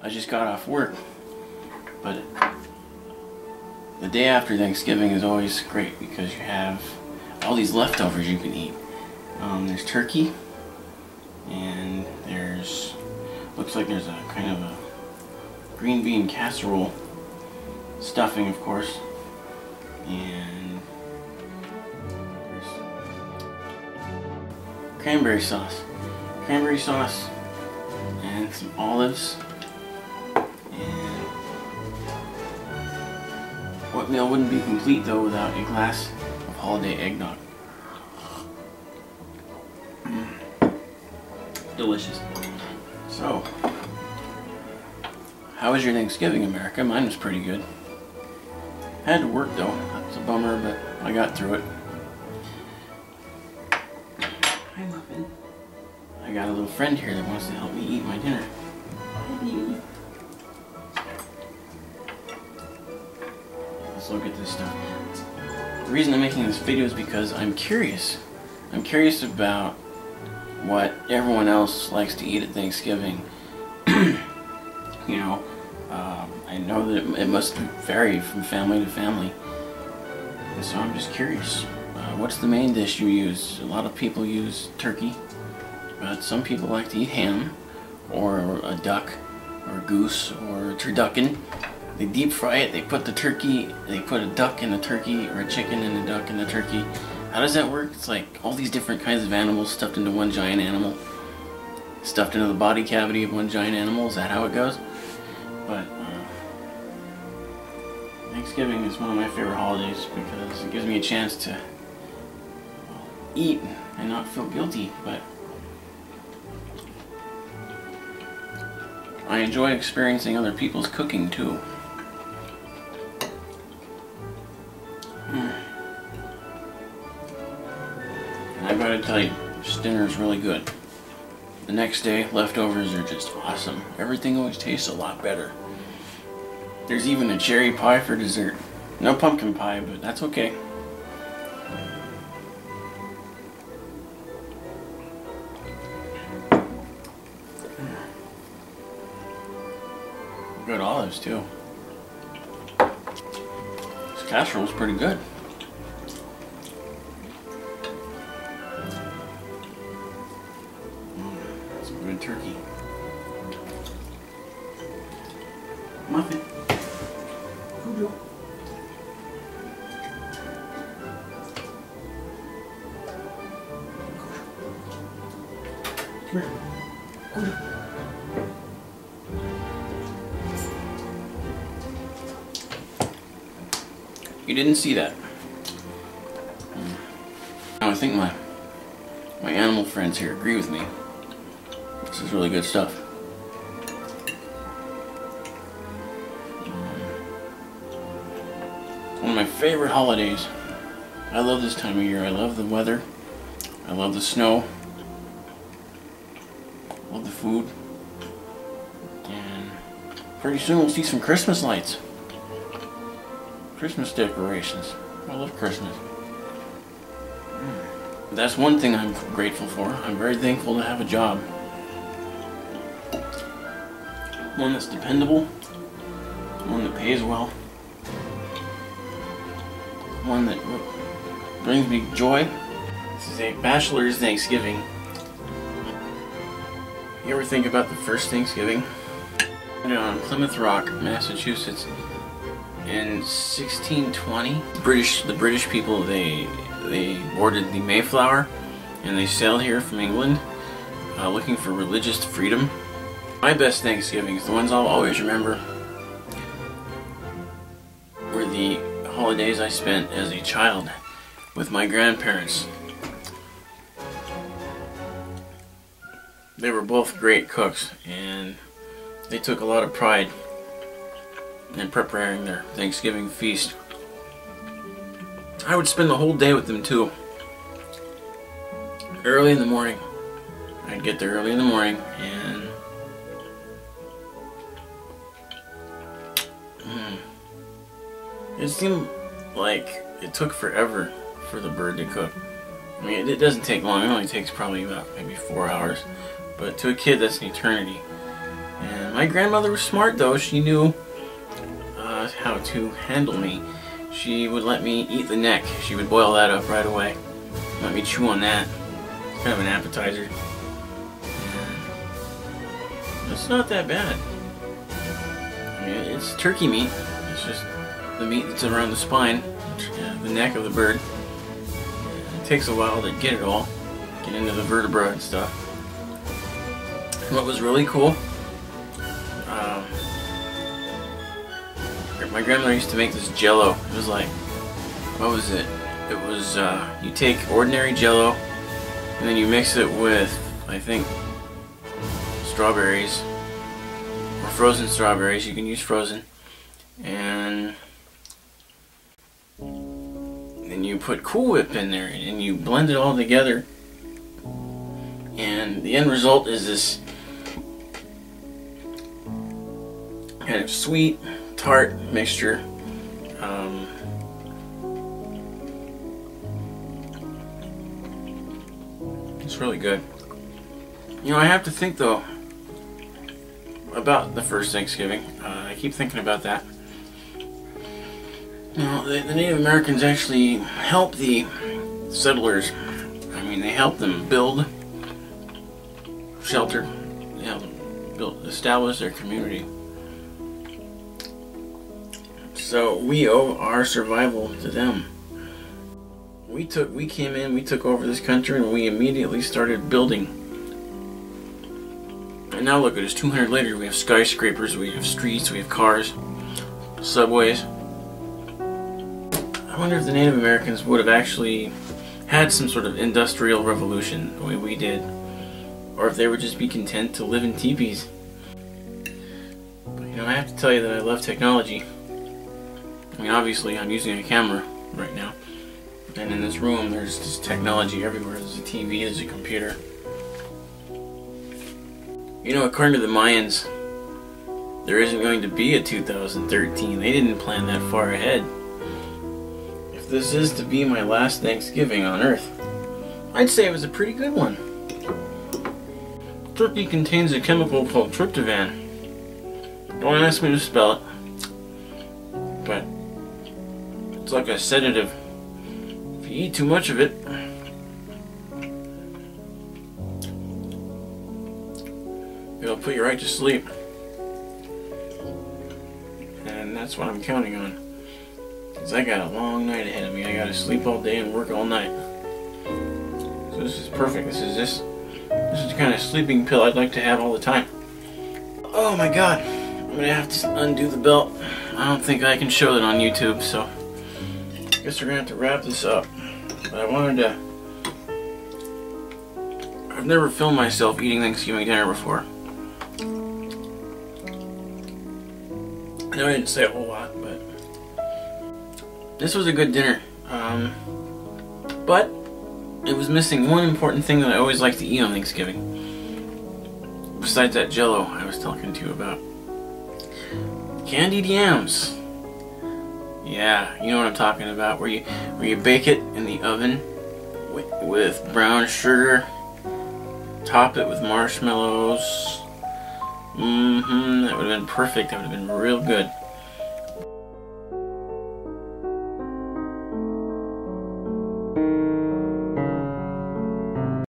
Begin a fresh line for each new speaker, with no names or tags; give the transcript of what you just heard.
I just got off work, but the day after Thanksgiving is always great because you have all these leftovers you can eat. There's turkey, and looks like there's a kind of a green bean casserole, stuffing of course, and there's cranberry sauce, and some olives. And what meal wouldn't be complete though without a glass of holiday eggnog? Delicious. So, how was your Thanksgiving, America? Mine was pretty good. Had to work though. That's a bummer, but I got through it. Hi, Muffin. I got a little friend here that wants to help me eat my dinner. Let's look at this stuff. The reason I'm making this video is because I'm curious. I'm curious about what everyone else likes to eat at Thanksgiving. You know, I know that it must vary from family to family, and so I'm just curious. What's the main dish you use? A lot of people use turkey, but some people like to eat ham, or a duck, or a goose, or a turducken. They deep fry it, they put a duck in the turkey, or a chicken and a duck in the turkey. How does that work? It's like all these different kinds of animals stuffed into one giant animal. Stuffed into the body cavity of one giant animal. Is that how it goes? But Thanksgiving is one of my favorite holidays because it gives me a chance to eat and not feel guilty. But I enjoy experiencing other people's cooking too. And I gotta tell you, this dinner is really good. The next day, leftovers are just awesome. Everything always tastes a lot better. There's even a cherry pie for dessert. No pumpkin pie, but that's okay. Good olives too. This casserole's pretty good. Some good turkey. Muffin. Cujo. Come here. Cujo. You didn't see that. Now I think my animal friends here agree with me. This is really good stuff. One of my favorite holidays. I love this time of year. I love the weather. I love the snow. I love the food. And pretty soon we'll see some Christmas lights. Christmas decorations. I love Christmas. That's one thing I'm grateful for. I'm very thankful to have a job. One that's dependable. One that pays well. One that brings me joy. This is a bachelor's Thanksgiving. You ever think about the first Thanksgiving? On Plymouth Rock, Massachusetts, in 1620, the British people, they boarded the Mayflower and they sailed here from England looking for religious freedom. My best Thanksgivings, the ones I'll always remember, were the holidays I spent as a child with my grandparents. They were both great cooks, and they took a lot of pride in preparing their Thanksgiving feast. I would spend the whole day with them too. Early in the morning. I'd get there early in the morning, and it seemed like it took forever for the bird to cook. I mean, it doesn't take long. It only takes probably about maybe 4 hours. But to a kid, that's an eternity. And My grandmother was smart though. She knew how to handle me. She would let me eat the neck. She would boil that up right away. Let me chew on that. It's kind of an appetizer. And it's not that bad. I mean, it's turkey meat. It's just the meat that's around the spine, the neck of the bird. It takes a while to get it all, get into the vertebra and stuff. What was really cool, my grandmother used to make this jello. It was like, what was it? It was, you take ordinary jello and then you mix it with, I think, strawberries or frozen strawberries. You can use frozen. And then you put Cool Whip in there and you blend it all together. And the end result is this kind of sweet, tart mixture. It's really good. You know, I have to think though about the first Thanksgiving. I keep thinking about that. You know, the Native Americans actually helped the settlers. I mean, they helped them build shelter. They helped them establish their community. So we owe our survival to them. We came in, we took over this country, and we immediately started building. And now look at us, 200 later, we have skyscrapers, we have streets, we have cars, subways. I wonder if the Native Americans would have actually had some sort of industrial revolution the way we did, or if they would just be content to live in teepees. But you know, I have to tell you that I love technology. I mean, obviously I'm using a camera right now, and in this room there's just technology everywhere. There's a TV, there's a computer. You know, according to the Mayans, there isn't going to be a 2013. They didn't plan that far ahead. If this is to be my last Thanksgiving on Earth, I'd say it was a pretty good one. Turkey contains a chemical called tryptophan. Don't ask me to spell it, but it's like a sedative. If you eat too much of it, it'll put you right to sleep. And that's what I'm counting on. Because I got a long night ahead of me. I gotta sleep all day and work all night. So this is perfect. This is the kind of sleeping pill I'd like to have all the time. Oh my god. I'm gonna have to undo the belt. I don't think I can show it on YouTube, so I guess we're gonna have to wrap this up. But I wanted to... I've never filmed myself eating Thanksgiving dinner before. I know I didn't say a whole lot, but this was a good dinner. But it was missing one important thing that I always like to eat on Thanksgiving. Besides that jello I was talking to you about. Candied yams. Yeah, you know what I'm talking about. Where you bake it in the oven with brown sugar. Top it with marshmallows. That would have been perfect. That would have been real good.